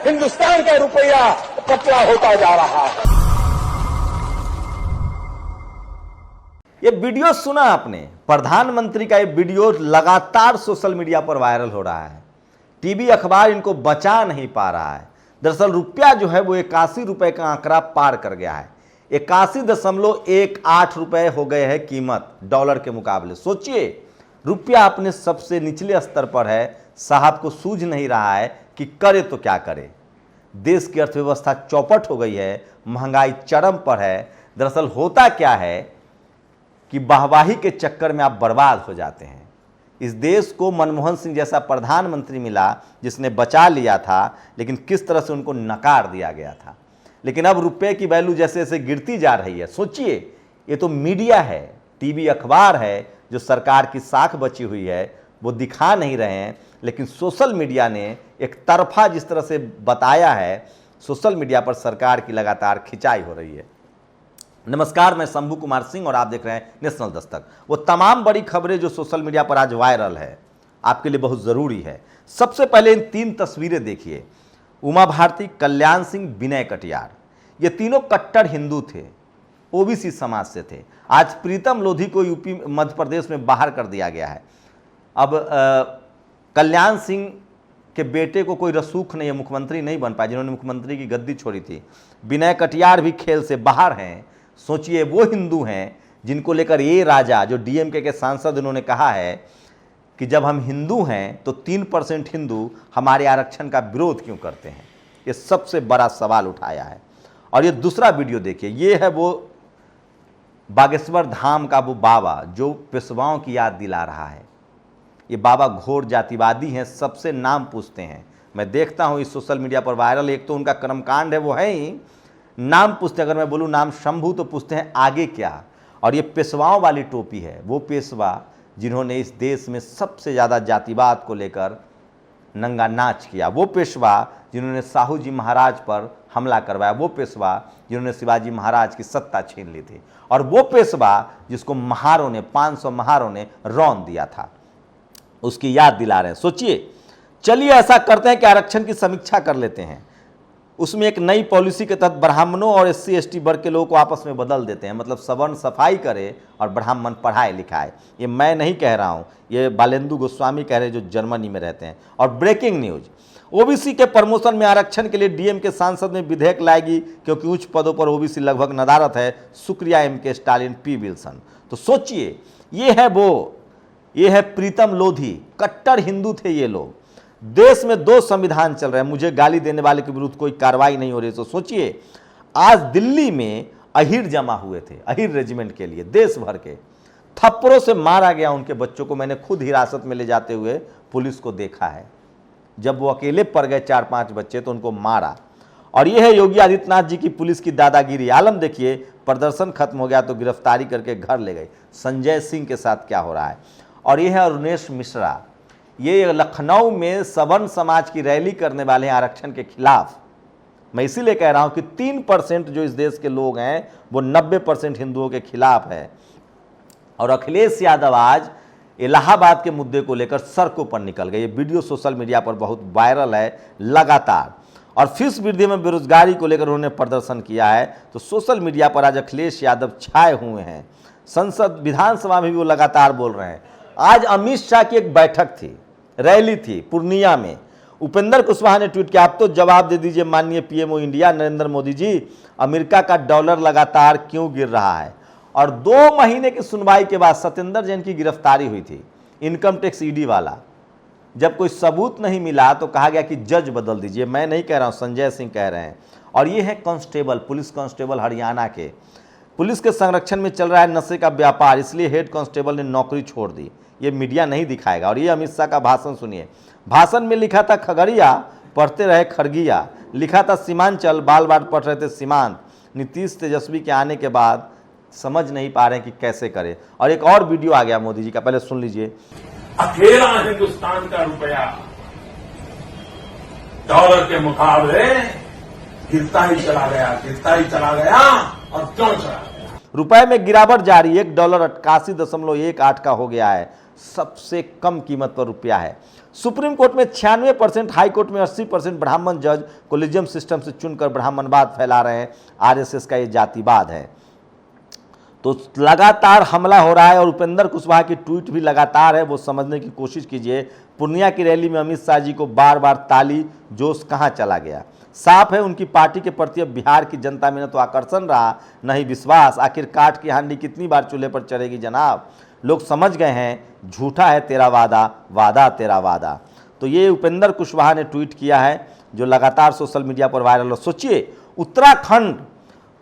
हिंदुस्तान का रुपया पतला होता जा रहा है। ये वीडियो सुना आपने? प्रधानमंत्री का ये वीडियो लगातार सोशल मीडिया पर वायरल हो रहा है। टीवी अखबार इनको बचा नहीं पा रहा है। दरअसल रुपया जो है वो 81 रुपए का आंकड़ा पार कर गया है। 81.18 रुपए हो गए हैं कीमत डॉलर के मुकाबले। सोचिए, रुपया अपने सबसे निचले स्तर पर है। साहब को सूझ नहीं रहा है कि करे तो क्या करे। देश की अर्थव्यवस्था चौपट हो गई है, महंगाई चरम पर है। दरअसल होता क्या है कि वाहवाही के चक्कर में आप बर्बाद हो जाते हैं। इस देश को मनमोहन सिंह जैसा प्रधानमंत्री मिला जिसने बचा लिया था, लेकिन किस तरह से उनको नकार दिया गया था। लेकिन अब रुपए की वैल्यू जैसे जैसे गिरती जा रही है। सोचिए, ये तो मीडिया है, टीवी अखबार है, जो सरकार की साख बची हुई है वो दिखा नहीं रहे हैं। लेकिन सोशल मीडिया ने एक तरफा जिस तरह से बताया है, सोशल मीडिया पर सरकार की लगातार खिंचाई हो रही है। नमस्कार, मैं शंभू कुमार सिंह और आप देख रहे हैं नेशनल दस्तक। वो तमाम बड़ी खबरें जो सोशल मीडिया पर आज वायरल है आपके लिए बहुत ज़रूरी है। सबसे पहले इन 3 तस्वीरें देखिए। उमा भारती, कल्याण सिंह, विनय कटियार, ये तीनों कट्टर हिंदू थे, ओबीसी समाज से थे। आज प्रीतम लोधी को यूपी मध्य प्रदेश में बाहर कर दिया गया है। अब कल्याण सिंह के बेटे को कोई रसूख नहीं है, मुख्यमंत्री नहीं बन पाए, जिन्होंने मुख्यमंत्री की गद्दी छोड़ी थी। विनय कटियार भी खेल से बाहर हैं। सोचिए, वो हिंदू हैं जिनको लेकर ये राजा जो डीएमके के सांसद, उन्होंने कहा है कि जब हम हिंदू हैं तो 3% हिंदू हमारे आरक्षण का विरोध क्यों करते हैं। ये सबसे बड़ा सवाल उठाया है। और ये दूसरा वीडियो देखिए, ये है वो बागेश्वर धाम का वो बाबा जो पेशवाओं की याद दिला रहा है। ये बाबा घोर जातिवादी हैं, सबसे नाम पूछते हैं। मैं देखता हूँ इस सोशल मीडिया पर वायरल, एक तो उनका कर्मकांड है वो है ही, नाम पूछते हैं। अगर मैं बोलूँ नाम शंभू तो पूछते हैं आगे क्या। और ये पेशवाओं वाली टोपी है, वो पेशवा जिन्होंने इस देश में सबसे ज़्यादा जातिवाद को लेकर नंगा नाच किया, वो पेशवा जिन्होंने साहू जी महाराज पर हमला करवाया, वो पेशवा जिन्होंने शिवाजी महाराज की सत्ता छीन ली थी, और वो पेशवा जिसको महारों ने 500 महारों ने रौंद दिया था, उसकी याद दिला रहे हैं। सोचिए, चलिए ऐसा करते हैं कि आरक्षण की समीक्षा कर लेते हैं। उसमें एक नई पॉलिसी के तहत ब्राह्मणों और SC ST वर्ग के लोगों को आपस में बदल देते हैं। मतलब सवर्ण सफाई करे और ब्राह्मण पढ़ाए लिखाए। ये मैं नहीं कह रहा हूँ, ये बालेंदु गोस्वामी कह रहे हैं जो जर्मनी में रहते हैं। और ब्रेकिंग न्यूज, ओबीसी के प्रमोशन में आरक्षण के लिए डीएम के सांसद में विधेयक लाएगी क्योंकि उच्च पदों पर ओबीसी लगभग नदारत है। शुक्रिया MK स्टालिन, P विल्सन। तो सोचिए, ये है प्रीतम लोधी, कट्टर हिंदू थे ये लोग। देश में 2 संविधान चल रहे हैं, मुझे गाली देने वाले के विरुद्ध कोई कार्रवाई नहीं हो रही। तो सोचिए, आज दिल्ली में अहिर जमा हुए थे, अहिर रेजिमेंट के लिए, देश भर के। थप्पड़ों से मारा गया उनके बच्चों को। मैंने खुद हिरासत में ले जाते हुए पुलिस को देखा है। जब वो अकेले पड़ गए 4-5 बच्चे तो उनको मारा। और ये है योगी आदित्यनाथ जी की पुलिस की दादागिरी। आलम देखिए, प्रदर्शन खत्म हो गया तो गिरफ्तारी करके घर ले गए। संजय सिंह के साथ क्या हो रहा है। और ये है अरुणेश मिश्रा, ये लखनऊ में सवर्ण समाज की रैली करने वाले हैं आरक्षण के खिलाफ। मैं इसीलिए कह रहा हूं कि 3% जो इस देश के लोग हैं वो 90% हिंदुओं के खिलाफ है। और अखिलेश यादव आज इलाहाबाद के मुद्दे को लेकर सड़कों पर निकल गए। ये वीडियो सोशल मीडिया पर बहुत वायरल है लगातार। और फीस वृद्धि में बेरोजगारी को लेकर उन्होंने प्रदर्शन किया है। तो सोशल मीडिया पर आज अखिलेश यादव छाए हुए हैं। संसद विधानसभा में भी वो लगातार बोल रहे हैं। आज अमित शाह की एक बैठक थी, रैली थी पूर्णिया में। उपेंद्र कुशवाहा ने ट्वीट किया, आप तो जवाब दे दीजिए माननीय PMO India Narendra Modi ji, America का डॉलर लगातार क्यों गिर रहा है। और 2 महीने की सुनवाई के बाद सत्येंद्र जैन की गिरफ्तारी हुई थी, इनकम टैक्स ED वाला। जब कोई सबूत नहीं मिला तो कहा गया कि जज बदल दीजिए। मैं नहीं कह रहा हूँ, संजय सिंह कह रहे हैं। और ये है कांस्टेबल, पुलिस कांस्टेबल हरियाणा के। पुलिस के संरक्षण में चल रहा है नशे का व्यापार, इसलिए हेड कांस्टेबल ने नौकरी छोड़ दी। ये मीडिया नहीं दिखाएगा। और ये अमित शाह का भाषण सुनिए। भाषण में लिखा था खगड़िया, पढ़ते रहे खड़गिया। लिखा था सीमांचल, बाल बाल पढ़ रहे थे सीमांत। नीतीश तेजस्वी के आने के बाद समझ नहीं पा रहे हैं कि कैसे करें। और एक और वीडियो आ गया मोदी जी का, पहले सुन लीजिए। अकेला हिंदुस्तान का रुपया डॉलर के मुकाबले गिरता ही चला गया, गिरता ही चला गया। और क्यों चला गया? रुपए में गिरावट जारी, $1 88.18 का हो गया है। सबसे कम कीमत पर रुपया है। सुप्रीम कोर्ट में 96%, हाई कोर्ट में 80% ब्राह्मण जज कोलिजियम सिस्टम से चुनकर ब्राह्मणवाद फैला रहे हैं। आरएसएस का ये जातिवाद है। तो लगातार हमला हो रहा है और उपेंद्र कुशवाहा की ट्वीट भी लगातार है, वो समझने की कोशिश कीजिए। पूर्णिया की रैली में अमित शाह जी को बार बार ताली, जोश कहाँ चला गया। साफ है उनकी पार्टी के प्रति अब बिहार की जनता में न तो आकर्षण रहा न ही विश्वास। आखिर काठ की हांडी कितनी बार चूल्हे पर चढ़ेगी जनाब। लोग समझ गए हैं झूठा है तेरा वादा, वादा तेरा वादा। तो ये उपेंद्र कुशवाहा ने ट्वीट किया है जो लगातार सोशल मीडिया पर वायरल हो। सोचिए, उत्तराखंड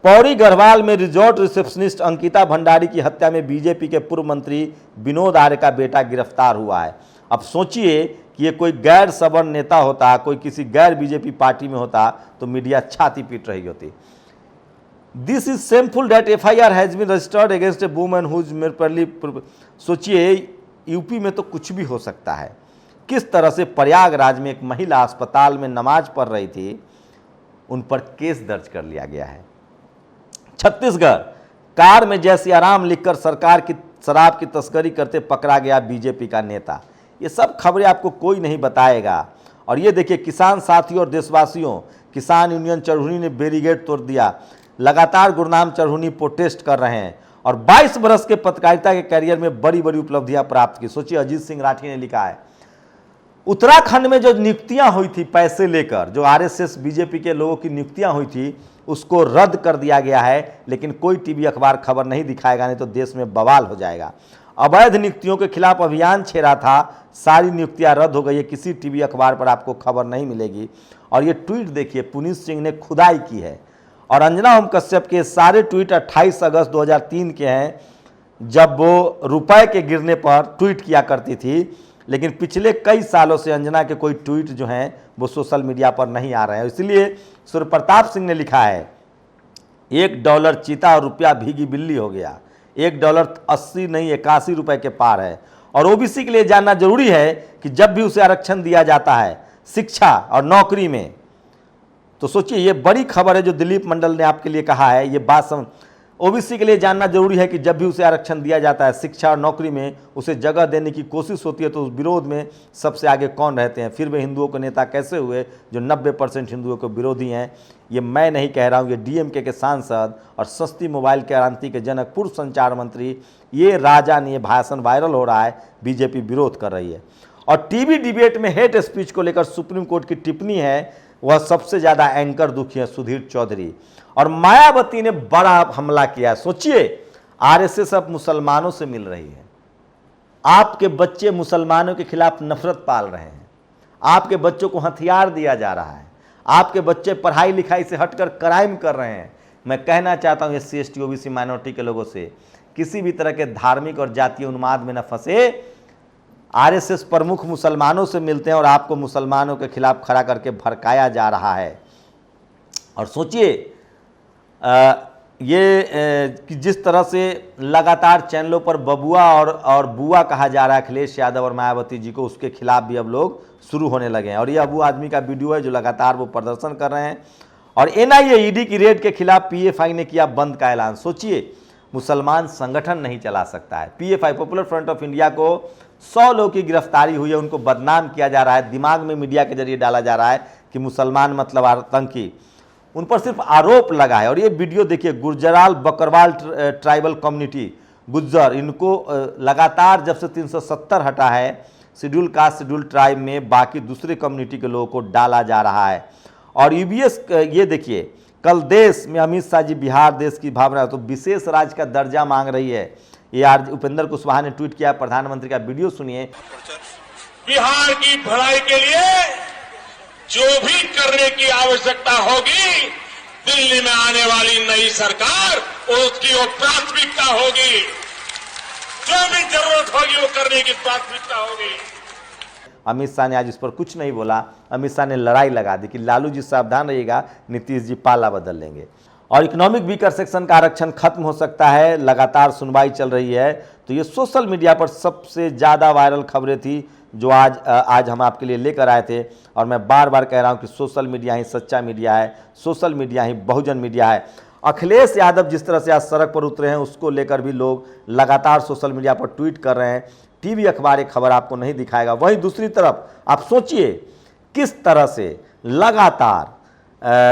पौड़ी गढ़वाल में रिजॉर्ट रिसेप्शनिस्ट अंकिता भंडारी की हत्या में बीजेपी के पूर्व मंत्री विनोद आर्य का बेटा गिरफ्तार हुआ है। अब सोचिए कि ये कोई गैर सवर्ण नेता होता, कोई किसी गैर बीजेपी पार्टी में होता तो मीडिया छाती पीट रही होती। This is shameful that FIR has been registered against a woman whose मिरपरली। सोचिए, यूपी में तो कुछ भी हो सकता है। किस तरह से प्रयागराज में एक महिला अस्पताल में नमाज पढ़ रही थी, उन पर केस दर्ज कर लिया गया है। छत्तीसगढ़, कार में जय सिया राम लिखकर सरकार की शराब की तस्करी करते पकड़ा गया बीजेपी का नेता। ये सब खबरें आपको कोई नहीं बताएगा। और ये देखिए, किसान साथियों और देशवासियों, किसान यूनियन चरहुनी ने बैरिकेड तोड़ दिया। लगातार गुरनाम चरहुनी प्रोटेस्ट कर रहे हैं और 22 बरस के पत्रकारिता के करियर में बड़ी बड़ी उपलब्धियां प्राप्त की। सोचिए, अजीत सिंह राठी ने लिखा है उत्तराखंड में जो नियुक्तियां हुई थी पैसे लेकर, जो आरएसएस बीजेपी के लोगों की नियुक्तियां हुई थी, उसको रद्द कर दिया गया है। लेकिन कोई टीवी अखबार खबर नहीं दिखाएगा, नहीं तो देश में बवाल हो जाएगा। अवैध नियुक्तियों के खिलाफ अभियान छेड़ा था, सारी नियुक्तियां रद्द हो गई है। किसी टीवी अखबार पर आपको खबर नहीं मिलेगी। और ये ट्वीट देखिए, पुनीत सिंह ने खुदाई की है। और अंजना ओम कश्यप के सारे ट्वीट 28 अगस्त 2003 के हैं, जब वो रुपए के गिरने पर ट्वीट किया करती थी। लेकिन पिछले कई सालों से अंजना के कोई ट्वीट जो हैं वो सोशल मीडिया पर नहीं आ रहे हैं। इसलिए सूर्य प्रताप सिंह ने लिखा है $1 चीता और रुपया भीगी बिल्ली हो गया। $1 80 नहीं 81 रुपए के पार है। और ओबीसी के लिए जानना जरूरी है कि जब भी उसे आरक्षण दिया जाता है शिक्षा और नौकरी में, तो सोचिए, ये बड़ी खबर है जो दिलीप मंडल ने आपके लिए कहा है। ये बात समझ, ओबीसी के लिए जानना जरूरी है कि जब भी उसे आरक्षण दिया जाता है शिक्षा और नौकरी में, उसे जगह देने की कोशिश होती है तो उस विरोध में सबसे आगे कौन रहते हैं। फिर वे हिंदुओं के नेता कैसे हुए जो 90% हिंदुओं के विरोधी हैं। ये मैं नहीं कह रहा हूँ, ये डीएमके के सांसद और सस्ती मोबाइल क्रांति के जनक पूर्व संचार मंत्री, ये राजा ने, ये भाषण वायरल हो रहा है, बीजेपी विरोध कर रही है। और टीवी डिबेट में हेट स्पीच को लेकर सुप्रीम कोर्ट की टिप्पणी है, वह सबसे ज्यादा एंकर दुखी है सुधीर चौधरी। और मायावती ने बड़ा हमला किया। सोचिए, आरएसएस अब मुसलमानों से मिल रही है। आपके बच्चे मुसलमानों के खिलाफ नफरत पाल रहे हैं, आपके बच्चों को हथियार दिया जा रहा है, आपके बच्चे पढ़ाई लिखाई से हटकर क्राइम कर रहे हैं। मैं कहना चाहता हूं SC ST OBC माइनॉरिटी के लोगों से, किसी भी तरह के धार्मिक और जातीय उन्माद में न फंसे। आरएसएस प्रमुख मुसलमानों से मिलते हैं और आपको मुसलमानों के खिलाफ खड़ा करके भड़काया जा रहा है। और सोचिए, कि जिस तरह से लगातार चैनलों पर बबुआ और बुआ कहा जा रहा है अखिलेश यादव और मायावती जी को, उसके खिलाफ भी अब लोग शुरू होने लगे हैं। और ये अबू आदमी का वीडियो है जो लगातार वो प्रदर्शन कर रहे हैं। और NIA ED की रेड के खिलाफ PFI ने किया बंद का ऐलान। सोचिए, मुसलमान संगठन नहीं चला सकता है। PFI, popular front of India को 100 लोगों की गिरफ्तारी हुई है, उनको बदनाम किया जा रहा है, दिमाग में मीडिया के जरिए डाला जा रहा है कि मुसलमान मतलब आतंकी। उन पर सिर्फ आरोप लगा है। और ये वीडियो देखिए, गुर्जराल बकरवाल ट्राइबल कम्युनिटी, गुज्जर, इनको लगातार जब से 370 हटा है शेड्यूल कास्ट शेड्यूल ट्राइब में, बाकी दूसरे कम्युनिटी के लोगों को डाला जा रहा है। और UBS, ये देखिए, कल देश में अमित शाह जी बिहार देश की भावना, तो विशेष राज्य का दर्जा मांग रही है। ये आज उपेंद्र कुशवाहा ने ट्वीट किया, प्रधानमंत्री का वीडियो सुनिए। बिहार की भलाई के लिए जो भी करने की आवश्यकता होगी, दिल्ली में आने वाली नई सरकार उसकी वो प्राथमिकता होगी। जो भी जरूरत होगी वो करने की प्राथमिकता होगी। अमित शाह ने आज इस पर कुछ नहीं बोला। अमित शाह ने लड़ाई लगा दी कि लालू जी सावधान रहिएगा, नीतीश जी पाला बदल लेंगे। और इकोनॉमिक वीकर सेक्शन का आरक्षण खत्म हो सकता है, लगातार सुनवाई चल रही है। तो ये सोशल मीडिया पर सबसे ज़्यादा वायरल खबरें थी जो आज हम आपके लिए लेकर आए थे। और मैं बार बार कह रहा हूँ कि सोशल मीडिया ही सच्चा मीडिया है, सोशल मीडिया ही बहुजन मीडिया है। अखिलेश यादव जिस तरह से आज सड़क पर उतरे हैं, उसको लेकर भी लोग लगातार सोशल मीडिया पर ट्वीट कर रहे हैं। टीवी अखबार एक खबर आपको नहीं दिखाएगा। वहीं दूसरी तरफ आप सोचिए किस तरह से लगातार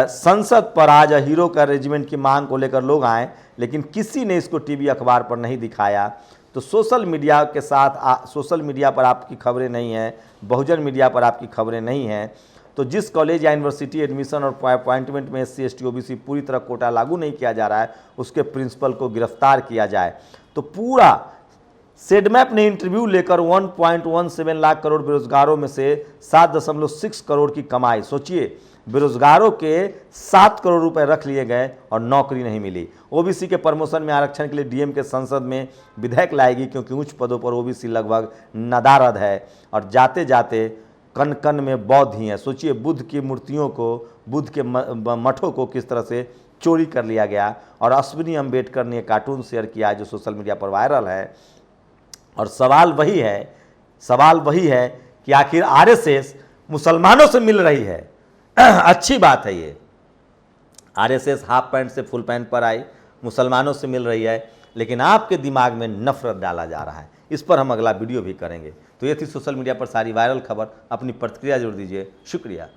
संसद पर आज हीरो का रेजिमेंट की मांग को लेकर लोग आए, लेकिन किसी ने इसको टीवी अखबार पर नहीं दिखाया। तो सोशल मीडिया के साथ सोशल मीडिया पर आपकी खबरें नहीं हैं, बहुजन मीडिया पर आपकी खबरें नहीं हैं। तो जिस कॉलेज या यूनिवर्सिटी एडमिशन और अपॉइंटमेंट में SC ST OBC पूरी तरह कोटा लागू नहीं किया जा रहा है, उसके प्रिंसिपल को गिरफ्तार किया जाए। तो पूरा सेडमैप ने इंटरव्यू लेकर 1.17 लाख करोड़ बेरोजगारों में से 7.6 करोड़ की कमाई। सोचिए, बेरोजगारों के 7 करोड़ रुपए रख लिए गए और नौकरी नहीं मिली। OBC के प्रमोशन में आरक्षण के लिए DM के संसद में विधेयक लाएगी, क्योंकि उच्च पदों पर OBC लगभग नदारद है और जाते जाते कन कन में बौद्ध ही है। सोचिए, बुद्ध की मूर्तियों को, बुद्ध के मठों को किस तरह से चोरी कर लिया गया। और अश्विनी अम्बेडकर ने कार्टून शेयर किया जो सोशल मीडिया पर वायरल है। और सवाल वही है कि आखिर RSS मुसलमानों से मिल रही है। अच्छी बात है, ये RSS हाफ पैंट से फुल पैंट पर आई, मुसलमानों से मिल रही है, लेकिन आपके दिमाग में नफरत डाला जा रहा है। इस पर हम अगला वीडियो भी करेंगे। तो ये थी सोशल मीडिया पर सारी वायरल खबर। अपनी प्रतिक्रिया जरूर दीजिए। शुक्रिया।